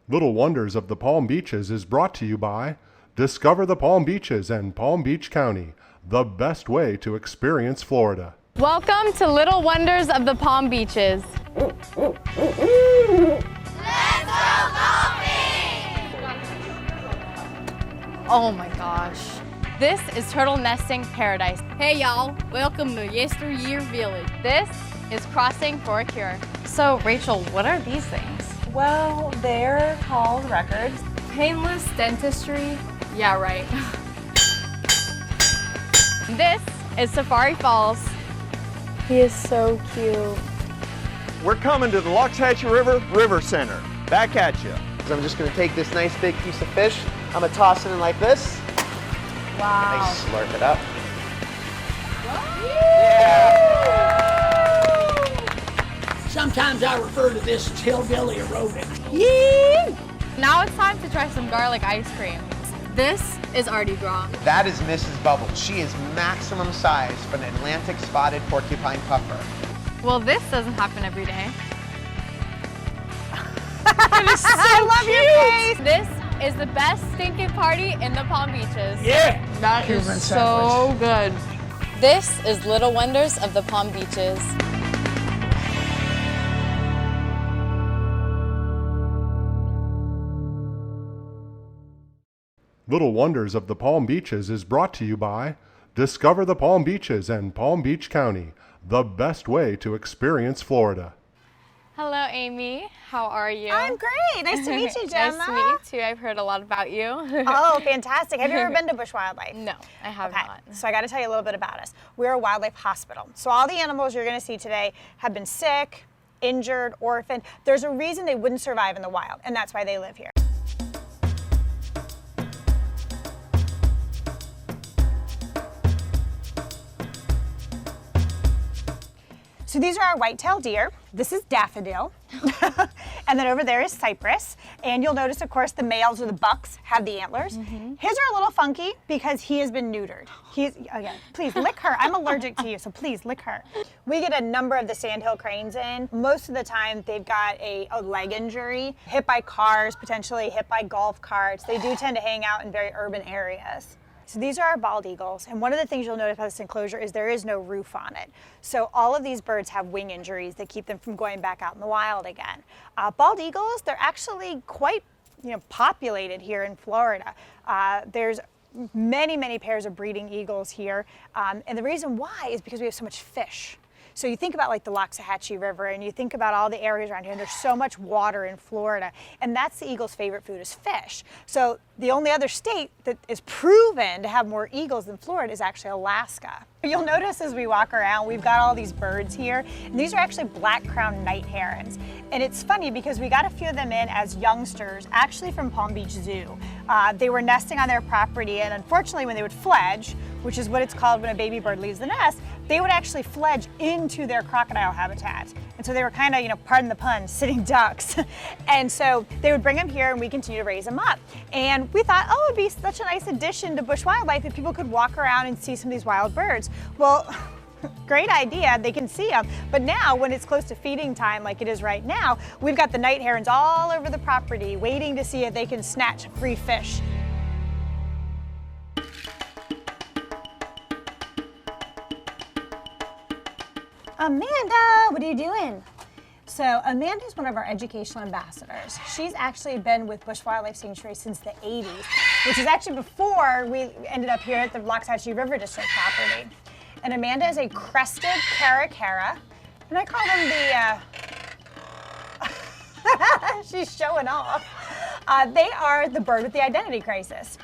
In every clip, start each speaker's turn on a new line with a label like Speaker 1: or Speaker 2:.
Speaker 1: Little Wonders of the Palm Beaches is brought to you by Discover the Palm Beaches and Palm Beach County, the best way to experience Florida.
Speaker 2: Welcome to Little Wonders of the Palm Beaches.
Speaker 3: Let's go golfing!
Speaker 2: Oh my gosh. This is turtle nesting paradise.
Speaker 4: Hey y'all, welcome to Yesteryear Village.
Speaker 2: This is Crossing for a Cure. So Rachel, what are these things?
Speaker 5: Well, they're called records.
Speaker 4: Painless dentistry? Yeah, right.
Speaker 2: This is Safari Falls.
Speaker 5: He is so cute.
Speaker 6: We're coming to the Loxahatchee River Center. Back at you.
Speaker 7: I'm just going to take this nice big piece of fish. I'm going to toss it in like this.
Speaker 5: Wow.
Speaker 7: And I slurp it up.
Speaker 8: Sometimes I refer to this as hillbilly aerobics.
Speaker 2: Now it's time to try some garlic ice cream.
Speaker 4: This is Artie Gras.
Speaker 7: That is Mrs. Bubble. She is maximum size for an Atlantic spotted porcupine puffer.
Speaker 2: Well, this doesn't happen every day.
Speaker 5: I love your face.
Speaker 2: This is the best stinking party in the Palm Beaches.
Speaker 8: Yeah!
Speaker 2: That is
Speaker 8: Cuban
Speaker 2: so good. This is Little Wonders of the Palm Beaches.
Speaker 1: Little Wonders of the Palm Beaches is brought to you by Discover the Palm Beaches and Palm Beach County, the best way to experience Florida.
Speaker 2: Hello, Amy. How are you?
Speaker 5: I'm great. Nice to meet you, Gemma.
Speaker 2: Nice to meet you too. I've heard a lot about you.
Speaker 5: Oh, fantastic. Have you ever been to Bush Wildlife?
Speaker 2: No, I have not.
Speaker 5: So I got to tell you a little bit about us. We're a wildlife hospital. So all the animals you're going to see today have been sick, injured, orphaned. There's a reason they wouldn't survive in the wild, and that's why they live here. So these are our white-tailed deer. This is daffodil. And then over there is cypress. And you'll notice, of course, the males or the bucks have the antlers. His are a little funky because he has been neutered. Again, please lick her. I'm allergic to you, so please lick her. We get a number of the sandhill cranes in. Most of the time, they've got a leg injury, hit by cars, potentially hit by golf carts. They do tend to hang out in very urban areas. So these are our bald eagles, and one of the things you'll notice about this enclosure is there is no roof on it. So all of these birds have wing injuries that keep them from going back out in the wild again. Bald eagles, they're actually quite populated here in Florida. There's many pairs of breeding eagles here, and the reason why is because we have so much fish. So you think about like the Loxahatchee River, and you think about all the areas around here, and there's so much water in Florida, and that's the eagle's favorite food is fish. So the only other state that is proven to have more eagles than Florida is actually Alaska. You'll notice as we walk around, we've got all these birds here, and these are actually black-crowned night herons. And it's funny because we got a few of them in as youngsters, actually from Palm Beach Zoo. They were nesting on their property, and unfortunately when they would fledge, which is what it's called when a baby bird leaves the nest, they would actually fledge into their crocodile habitat. And so they were kind of, pardon the pun, sitting ducks. And so they would bring them here and we continue to raise them up. And we thought, oh, it'd be such a nice addition to bush wildlife if people could walk around and see some of these wild birds. Well, great idea, they can see them. But now when it's close to feeding time like it is right now, we've got the night herons all over the property waiting to see if they can snatch free fish. Amanda, what are you doing? So Amanda's one of our educational ambassadors. She's actually been with Bush Wildlife Sanctuary since the 80s, which is actually before we ended up here at the Loxahatchee River District property. And Amanda is a crested caracara, and I call them the, she's showing off. They are the bird with the identity crisis.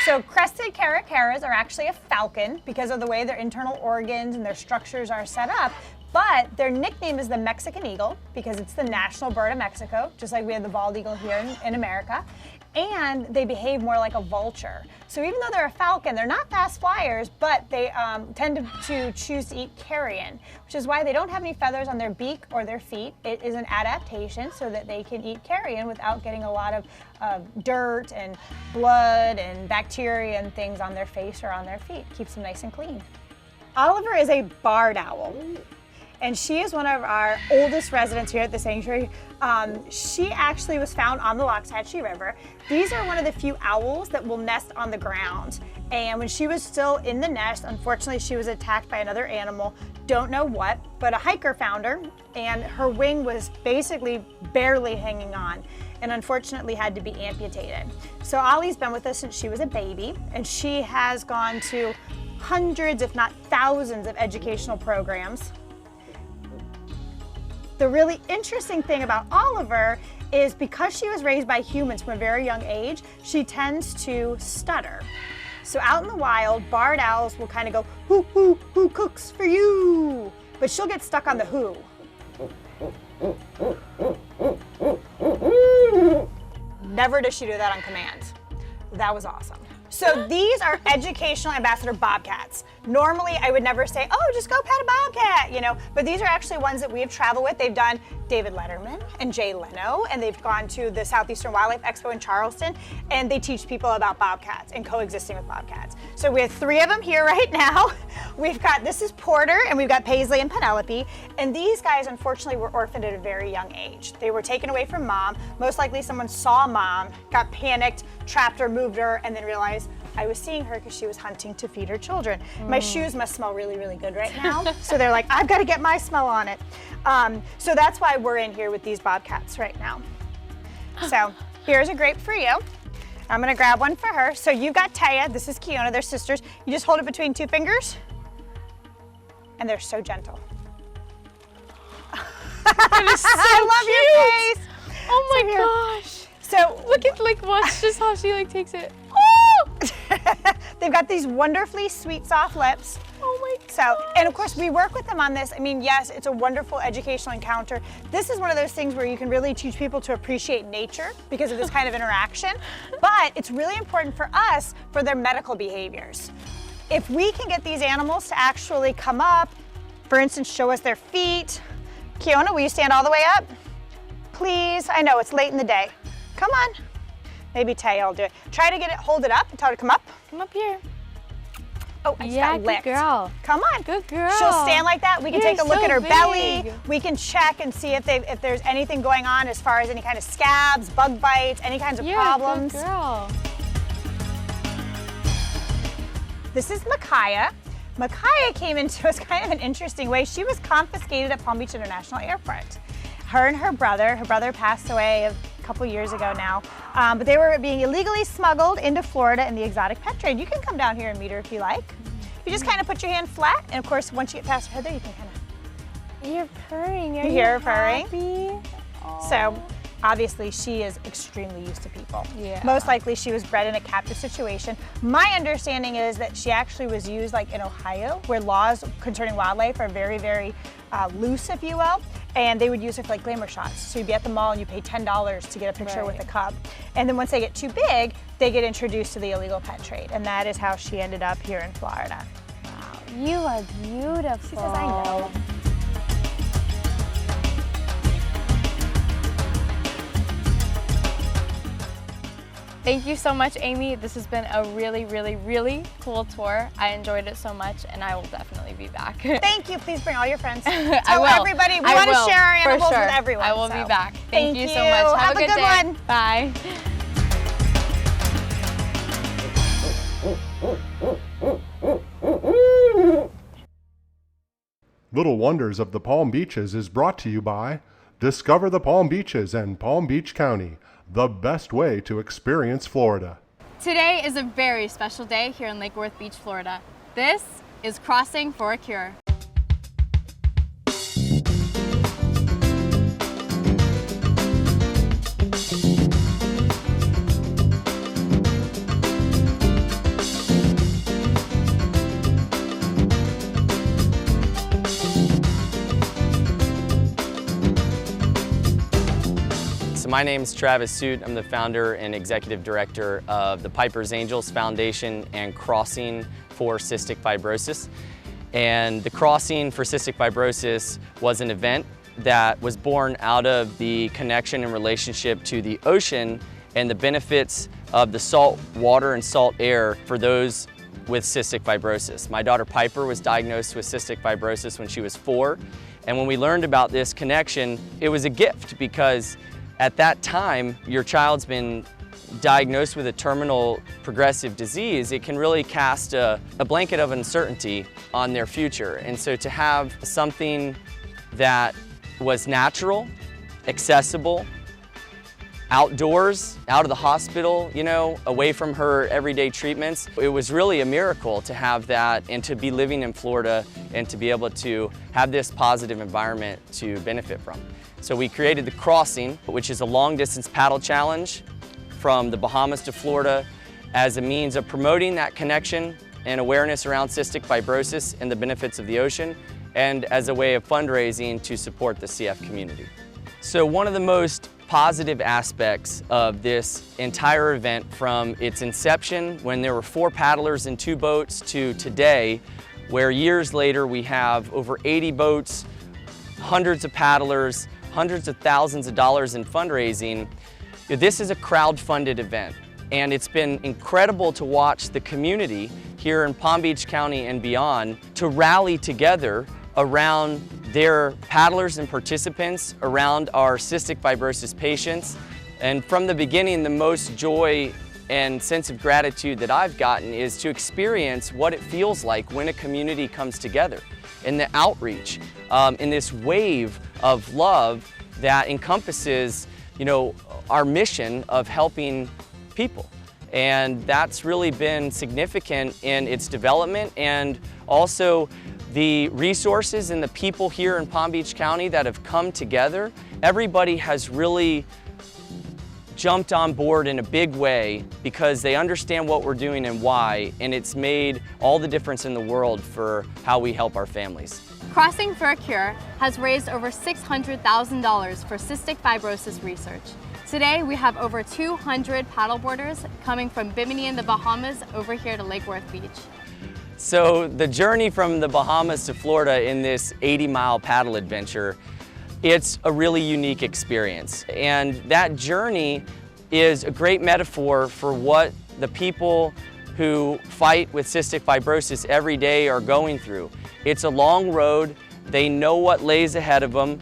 Speaker 5: So crested caracaras are actually a falcon because of the way their internal organs and their structures are set up. But their nickname is the Mexican eagle because it's the national bird of Mexico, just like we have the bald eagle here in America. And they behave more like a vulture. So even though they're a falcon, they're not fast flyers, but they tend to choose to eat carrion, which is why they don't have any feathers on their beak or their feet. It is an adaptation so that they can eat carrion without getting a lot of dirt and blood and bacteria and things on their face or on their feet. Keeps them nice and clean. Oliver is a barred owl. and she is one of our oldest residents here at the sanctuary. She actually was found on the Loxhatchee River. These are one of the few owls that will nest on the ground. And when she was still in the nest, unfortunately she was attacked by another animal, don't know what, but a hiker found her and her wing was basically barely hanging on and unfortunately had to be amputated. So Ollie's been with us since she was a baby, and she has gone to hundreds, if not thousands, of educational programs. The really interesting thing about Oliver is because she was raised by humans from a very young age, she tends to stutter. So out in the wild, barred owls will kind of go, who cooks for you? But she'll get stuck on the who. Never does she do that on command. That was awesome. So these are educational ambassador bobcats. Normally I would never say, oh, just go pet a bobcat, you know, but these are actually ones that we have traveled with. They've done David Letterman and Jay Leno, and they've gone to the Southeastern Wildlife Expo in Charleston, and they teach people about bobcats and coexisting with bobcats. So we have 3 of them here right now. We've got, this is Porter, and we've got Paisley and Penelope, and these guys unfortunately were orphaned at a very young age. They were taken away from mom. Most likely someone saw mom, got panicked, trapped her, moved her, and then realized I was seeing her because she was hunting to feed her children. My shoes must smell really, really good right now. So they're like, I've got to get my smell on it. So that's why we're in here with these bobcats right now. So here's a grape for you. I'm gonna grab one for her. So you've got Taya, this is Kiona, they're sisters. You just hold it between 2 fingers, and they're so gentle. I love your face.
Speaker 2: Oh my gosh.
Speaker 5: So
Speaker 2: Look at, like, watch just how she, like, takes it.
Speaker 5: they've got these wonderfully sweet, soft lips.
Speaker 2: Oh my god.
Speaker 5: So, and of course we work with them on this. I mean, yes, it's a wonderful educational encounter. This is one of those things where you can really teach people to appreciate nature because of this kind of interaction. But it's really important for us for their medical behaviors. If we can get these animals to actually come up, for instance, show us their feet. Kiona, will you stand all the way up? Please, I know it's late in the day. Come on. Maybe Taya will do it. Try to get it, hold it up and tell her to come up.
Speaker 2: Come up here.
Speaker 5: Oh, I just
Speaker 2: Yeah,
Speaker 5: got
Speaker 2: good
Speaker 5: licked.
Speaker 2: girl.
Speaker 5: Come on.
Speaker 2: Good girl.
Speaker 5: She'll stand like that. We can
Speaker 2: You're
Speaker 5: take a look
Speaker 2: so
Speaker 5: at her belly.
Speaker 2: big.
Speaker 5: We can check and see if there's anything going on as far as any kind of scabs, bug bites, any kinds of
Speaker 2: You're
Speaker 5: problems.
Speaker 2: a good girl.
Speaker 5: This is Micaiah. Micaiah came into us kind of an interesting way. She was confiscated at Palm Beach International Airport. Her and her brother passed away a couple years ago now, but they were being illegally smuggled into Florida in the exotic pet trade. You can come down here and meet her if you like. You just kind of put your hand flat, and of course, once you get past Heather, you can kind of...
Speaker 2: You're purring. Are
Speaker 5: You hear her purring?
Speaker 2: happy?
Speaker 5: So, obviously, she is extremely used to people.
Speaker 2: Yeah.
Speaker 5: Most likely, she was bred in a captive situation. My understanding is that she actually was used like in Ohio, where laws concerning wildlife are very, very loose, if you will. And they would use her for like glamour shots. So you'd be at the mall and you pay $10 to get a picture with a cub. And then once they get too big, they get introduced to the illegal pet trade. And that is how she ended up here in Florida.
Speaker 2: Wow, you are beautiful.
Speaker 5: She says, I know.
Speaker 2: Thank you so much, Amy. This has been a really, really, really cool tour. I enjoyed it so much, and I will definitely be back.
Speaker 5: Thank you. Please bring all your friends.
Speaker 2: I
Speaker 5: Tell
Speaker 2: will.
Speaker 5: everybody we want to share our
Speaker 2: for
Speaker 5: animals
Speaker 2: sure.
Speaker 5: with everyone.
Speaker 2: I will
Speaker 5: so.
Speaker 2: be back.
Speaker 5: Thank
Speaker 2: you so much.
Speaker 5: Have a good
Speaker 2: day.
Speaker 5: one.
Speaker 2: Bye.
Speaker 1: Little Wonders of the Palm Beaches is brought to you by Discover the Palm Beaches and Palm Beach County, the best way to experience Florida.
Speaker 4: Today is a very special day here in Lake Worth Beach, Florida. This is Crossing for a Cure.
Speaker 9: My name is Travis Suit. I'm the founder and executive director of the Piper's Angels Foundation and Crossing for Cystic Fibrosis. And the Crossing for Cystic Fibrosis was an event that was born out of the connection and relationship to the ocean and the benefits of the salt water and salt air for those with cystic fibrosis. My daughter Piper was diagnosed with cystic fibrosis when she was 4, And when we learned about this connection, it was a gift because at that time, your child's been diagnosed with a terminal progressive disease. It can really cast a blanket of uncertainty on their future. And so to have something that was natural, accessible, outdoors, out of the hospital, you know, away from her everyday treatments. It was really a miracle to have that and to be living in Florida and to be able to have this positive environment to benefit from. So we created the Crossing, which is a long distance paddle challenge from the Bahamas to Florida as a means of promoting that connection and awareness around cystic fibrosis and the benefits of the ocean, and as a way of fundraising to support the CF community. So one of the most positive aspects of this entire event, from its inception when there were 4 paddlers and 2 boats to today, where years later we have over 80 boats, hundreds of paddlers, hundreds of thousands of dollars in fundraising. This is a crowd-funded event, and it's been incredible to watch the community here in Palm Beach County and beyond to rally together around their paddlers and participants, around our cystic fibrosis patients. And from the beginning, the most joy and sense of gratitude that I've gotten is to experience what it feels like when a community comes together, and the outreach, in this wave of love that encompasses, you know, our mission of helping people. And that's really been significant in its development, and also the resources and the people here in Palm Beach County that have come together. Everybody has really jumped on board in a big way because they understand what we're doing and why, and it's made all the difference in the world for how we help our families.
Speaker 4: Crossing for a Cure has raised over $600,000 for cystic fibrosis research. Today we have over 200 paddleboarders coming from Bimini in the Bahamas over here to Lake Worth Beach.
Speaker 9: So the journey from the Bahamas to Florida in this 80-mile paddle adventure, it's a really unique experience. And that journey is a great metaphor for what the people who fight with cystic fibrosis every day are going through. It's a long road. They know what lays ahead of them.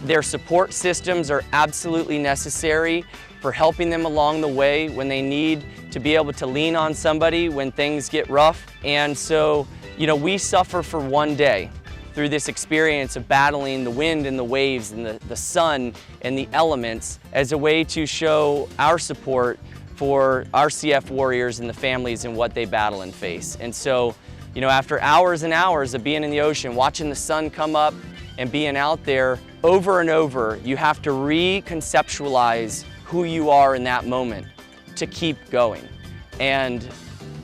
Speaker 9: Their support systems are absolutely necessary for helping them along the way when they need to be able to lean on somebody when things get rough. And so, you know, we suffer for one day through this experience of battling the wind and the waves and the sun and the elements as a way to show our support for our CF warriors and the families and what they battle and face. And so, you know, after hours and hours of being in the ocean, watching the sun come up and being out there over and over, you have to reconceptualize who you are in that moment to keep going. And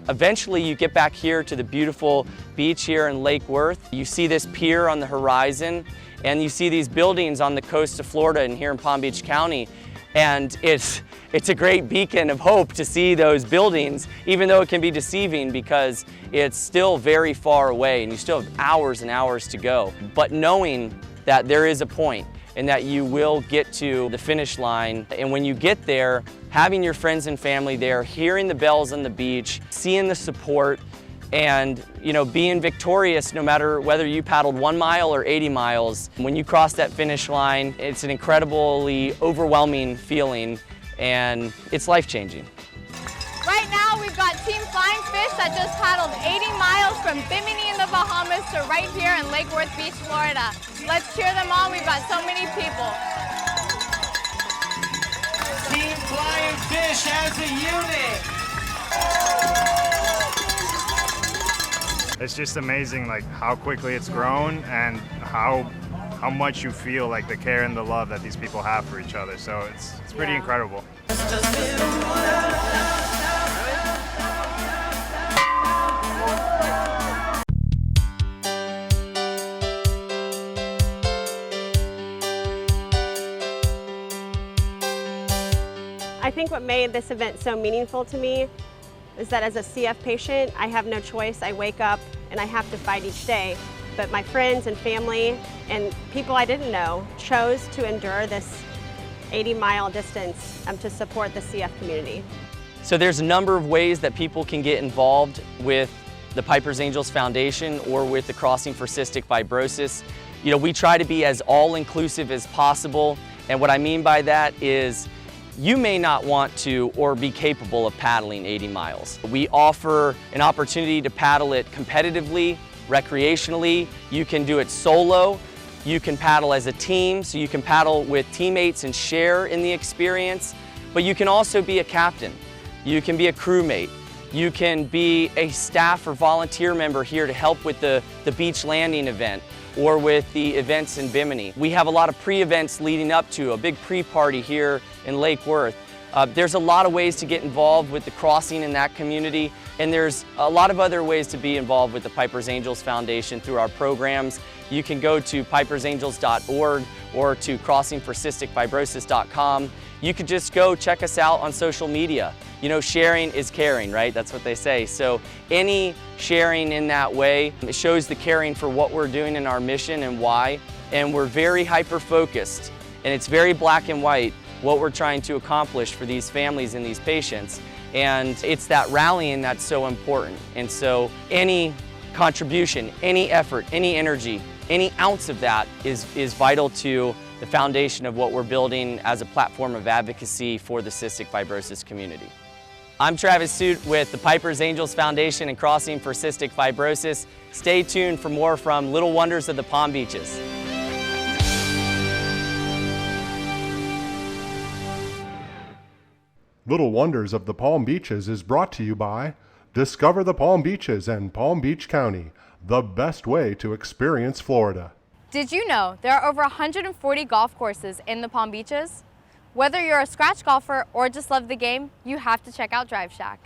Speaker 9: eventually you get back here to the beautiful beach here in Lake Worth. You see this pier on the horizon, and you see these buildings on the coast of Florida and here in Palm Beach County. And it's a great beacon of hope to see those buildings, even though it can be deceiving because it's still very far away and you still have hours and hours to go. But knowing that there is a point and that you will get to the finish line, and when you get there, having your friends and family there, hearing the bells on the beach, seeing the support, and, you know, being victorious no matter whether you paddled 1 mile or 80 miles. When you cross that finish line, it's an incredibly overwhelming feeling, and it's life-changing.
Speaker 4: Right now we've got Team Flying Fish that just paddled 80 miles from Bimini in the Bahamas to right here in Lake Worth Beach, Florida. Let's cheer them on. We've got so many people.
Speaker 10: Team Flying Fish as a unit.
Speaker 11: It's just amazing, like how quickly it's grown and how much you feel like the care and the love that these people have for each other. So it's pretty incredible.
Speaker 12: I think what made this event so meaningful to me is that as a CF patient, I have no choice. I wake up and I have to fight each day. But my friends and family and people I didn't know chose to endure this 80-mile distance to support the CF community.
Speaker 9: So there's a number of ways that people can get involved with the Piper's Angels Foundation or with the Crossing for Cystic Fibrosis. You know, we try to be as all-inclusive as possible, and what I mean by that is you may not want to or be capable of paddling 80 miles. We offer an opportunity to paddle it competitively, recreationally. You can do it solo. You can paddle as a team, so you can paddle with teammates and share in the experience. But you can also be a captain. You can be a crewmate. You can be a staff or volunteer member here to help with the beach landing event or with the events in Bimini. We have a lot of pre-events leading up to a big pre-party here in Lake Worth. There's a lot of ways to get involved with the crossing in that community, and there's a lot of other ways to be involved with the Piper's Angels Foundation through our programs. You can go to pipersangels.org or to crossingforcysticfibrosis.com. You could just go check us out on social media. You know, sharing is caring, right? That's what they say. So any sharing in that way, it shows the caring for what we're doing in our mission and why. And we're very hyper-focused, and it's very black and white what we're trying to accomplish for these families and these patients. And it's that rallying that's so important. And so any contribution, any effort, any energy, any ounce of that is vital to the foundation of what we're building as a platform of advocacy for the cystic fibrosis community. I'm Travis Suit with the Piper's Angels Foundation and Crossing for Cystic Fibrosis. Stay tuned for more from Little Wonders of the Palm Beaches.
Speaker 1: Little Wonders of the Palm Beaches is brought to you by Discover the Palm Beaches and Palm Beach County, the best way to experience Florida.
Speaker 2: Did you know there are over 140 golf courses in the Palm Beaches? Whether you're a scratch golfer or just love the game, you have to check out Drive Shack.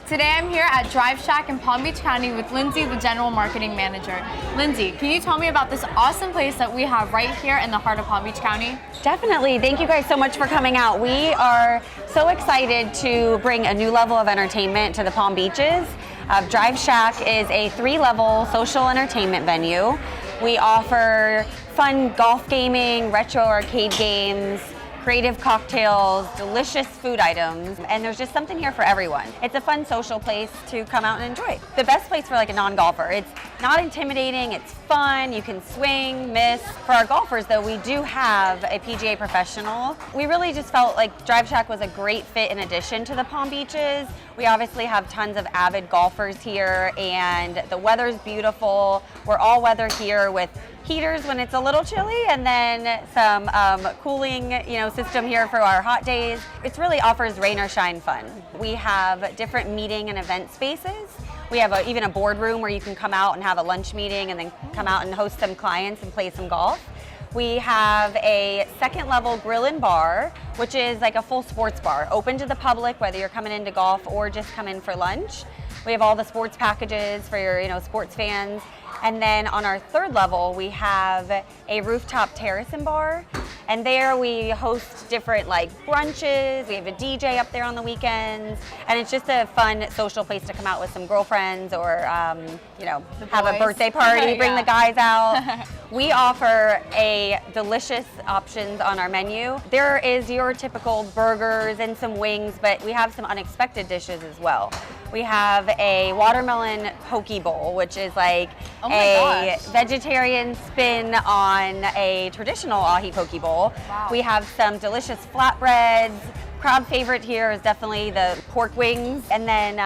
Speaker 2: Today I'm here at Drive Shack in Palm Beach County with Lindsay, the General Marketing Manager. Lindsay, can you tell me about this awesome place that we have right here in the heart of Palm Beach County?
Speaker 13: Definitely. Thank you guys so much for coming out. We are so excited to bring a new level of entertainment to the Palm Beaches. Drive Shack is a 3-level social entertainment venue. We offer fun golf gaming, retro arcade games, creative cocktails, delicious food items, and there's just something here for everyone. It's a fun social place to come out and enjoy. The best place for like a non-golfer. It's not intimidating, it's fun, you can swing, miss. For our golfers though, we do have a PGA professional. We really just felt like Drive Shack was a great fit in addition to the Palm Beaches. We obviously have tons of avid golfers here and the weather's beautiful. We're all weather here with heaters when it's a little chilly, and then some cooling, system here for our hot days. It really offers rain or shine fun. We have different meeting and event spaces. We have even a boardroom where you can come out and have a lunch meeting and then come out and host some clients and play some golf. We have a 2nd-level grill and bar, which is like a full sports bar, open to the public, whether you're coming into golf or just come in for lunch. We have all the sports packages for your, sports fans. And then on our 3rd level, we have a rooftop terrace and bar. And there we host different brunches. We have a DJ up there on the weekends. And it's just a fun social place to come out with some girlfriends or, have a birthday party, bring the guys out. We offer delicious options on our menu. There is your typical burgers and some wings, but we have some unexpected dishes as well. We have a watermelon poke bowl, which is like a vegetarian spin on a traditional ahi poke bowl. Wow. We have some delicious flatbreads. Crowd favorite here is definitely the pork wings, and then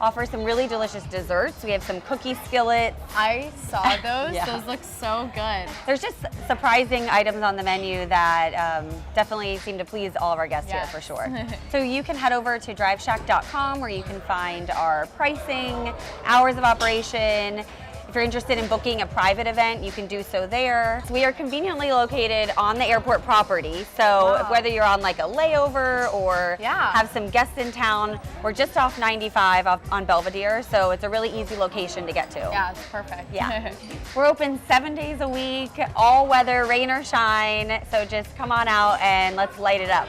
Speaker 13: offer some really delicious desserts. We have some cookie skillets.
Speaker 2: I saw those. Yeah. Those look so good.
Speaker 13: There's just surprising items on the menu that definitely seem to please all of our guests here for sure. So you can head over to driveshack.com where you can find our pricing, hours of operation. If you're interested in booking a private event, you can do so there. We are conveniently located on the airport property, so whether you're on a layover or have some guests in town, we're just off 95 on Belvedere, so it's a really easy location to get to.
Speaker 2: Yeah, it's perfect.
Speaker 13: Yeah. We're open 7 days a week, all weather, rain or shine, so just come on out and let's light it up.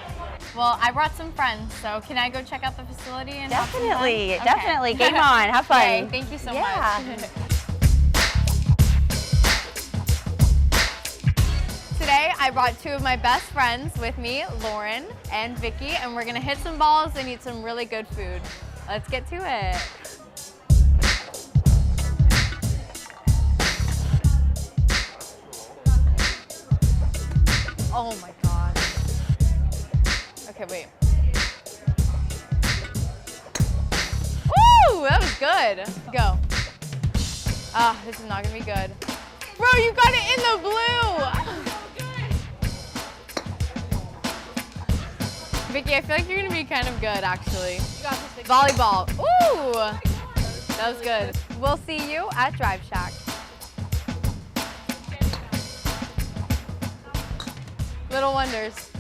Speaker 2: Well, I brought some friends, so can I go check out the facility? And
Speaker 13: definitely, definitely. Game on, have fun.
Speaker 2: Yay, thank you so much. Today, I brought 2 of my best friends with me, Lauren and Vicky, and we're gonna hit some balls and eat some really good food.
Speaker 4: Let's get to it. Oh my God. Okay, wait. Woo, that was good. Go. Ah, this is not gonna be good. Bro, you got it in the blue. Vicky, I feel like you're gonna be kind of good, actually. You got this, Vicky. Volleyball. Ooh, that was good. We'll see you at Drive Shack. Little Wonders.